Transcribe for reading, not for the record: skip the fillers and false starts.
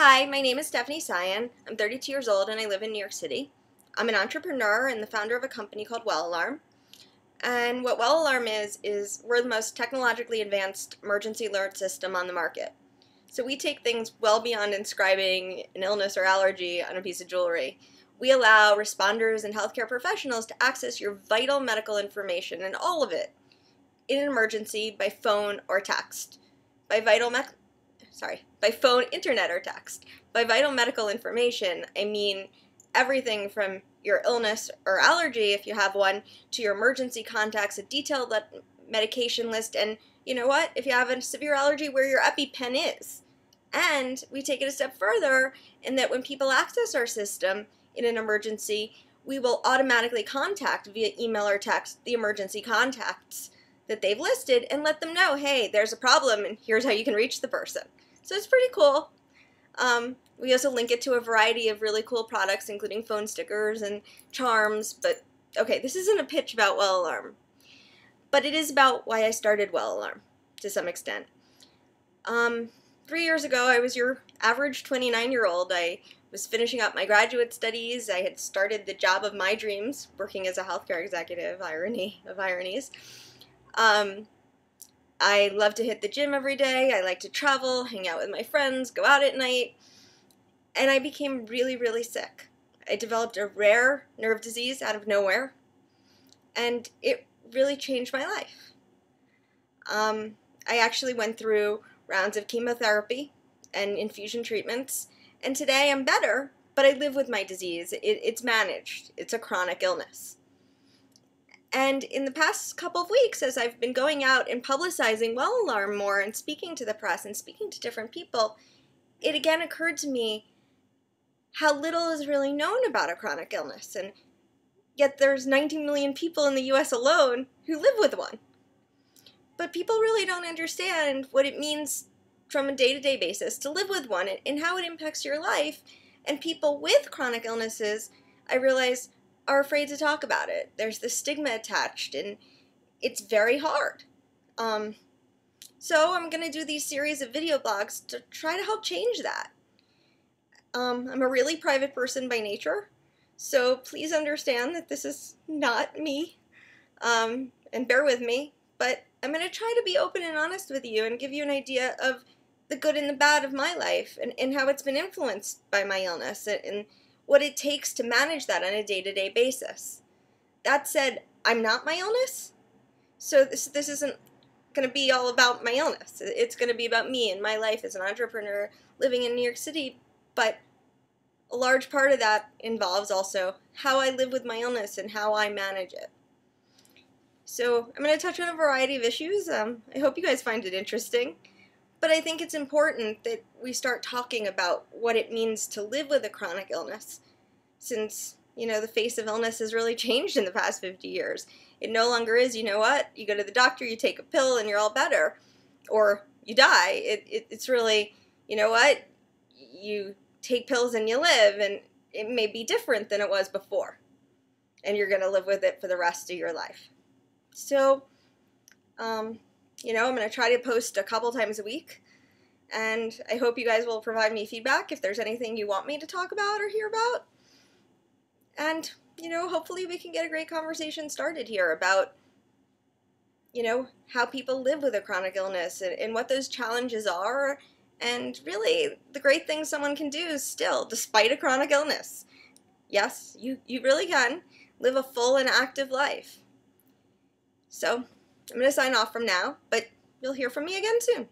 Hi, my name is Stephanie Cyan. I'm 32 years old and I live in New York City. I'm an entrepreneur and the founder of a company called Well Alarm. And what Well Alarm is we're the most technologically advanced emergency alert system on the market. So we take things well beyond inscribing an illness or allergy on a piece of jewelry. We allow responders and healthcare professionals to access your vital medical information, and all of it, in an emergency by phone or text. By phone, internet, or text. By vital medical information, I mean everything from your illness or allergy, if you have one, to your emergency contacts, a detailed medication list, and you know what? If you have a severe allergy, where your EpiPen is. And we take it a step further in that when people access our system in an emergency, we will automatically contact via email or text the emergency contacts that they've listed and let them know, hey, there's a problem and here's how you can reach the person. So it's pretty cool. We also link it to a variety of really cool products, including phone stickers and charms. But okay, this isn't a pitch about Well Alarm, but it is about why I started Well Alarm to some extent. 3 years ago, I was your average 29-year-old. I was finishing up my graduate studies. I had started the job of my dreams, working as a healthcare executive, irony of ironies. I love to hit the gym every day. I like to travel, hang out with my friends, go out at night. And I became really, really sick. I developed a rare nerve disease out of nowhere, and it really changed my life. I actually went through rounds of chemotherapy and infusion treatments, and today I'm better, but I live with my disease. It's managed. It's a chronic illness. And in the past couple of weeks, as I've been going out and publicizing Well Alarm more and speaking to the press and speaking to different people, it again occurred to me how little is really known about a chronic illness, and yet there's 19 million people in the US alone who live with one. But people really don't understand what it means from a day-to-day basis to live with one and how it impacts your life. And people with chronic illnesses, I realize, are afraid to talk about it. There's this stigma attached, and it's very hard. So I'm going to do these series of video blogs to try to help change that. I'm a really private person by nature, so please understand that this is not me, and bear with me, but I'm going to try to be open and honest with you and give you an idea of the good and the bad of my life and how it's been influenced by my illness and what it takes to manage that on a day-to-day basis. That said, I'm not my illness, so this isn't going to be all about my illness. It's going to be about me and my life as an entrepreneur living in New York City, but a large part of that involves also how I live with my illness and how I manage it. So I'm going to touch on a variety of issues. I hope you guys find it interesting. But I think it's important that we start talking about what it means to live with a chronic illness, since, the face of illness has really changed in the past 50 years. It no longer is, you go to the doctor, you take a pill, and you're all better, or you die. It's really, you take pills and you live, and it may be different than it was before, and you're going to live with it for the rest of your life. So, I'm going to try to post a couple times a week, and I hope you guys will provide me feedback if there's anything you want me to talk about or hear about. And, hopefully we can get a great conversation started here about, how people live with a chronic illness and what those challenges are, and really the great things someone can do still, despite a chronic illness. Yes, you really can live a full and active life. So, I'm going to sign off from now, but you'll hear from me again soon.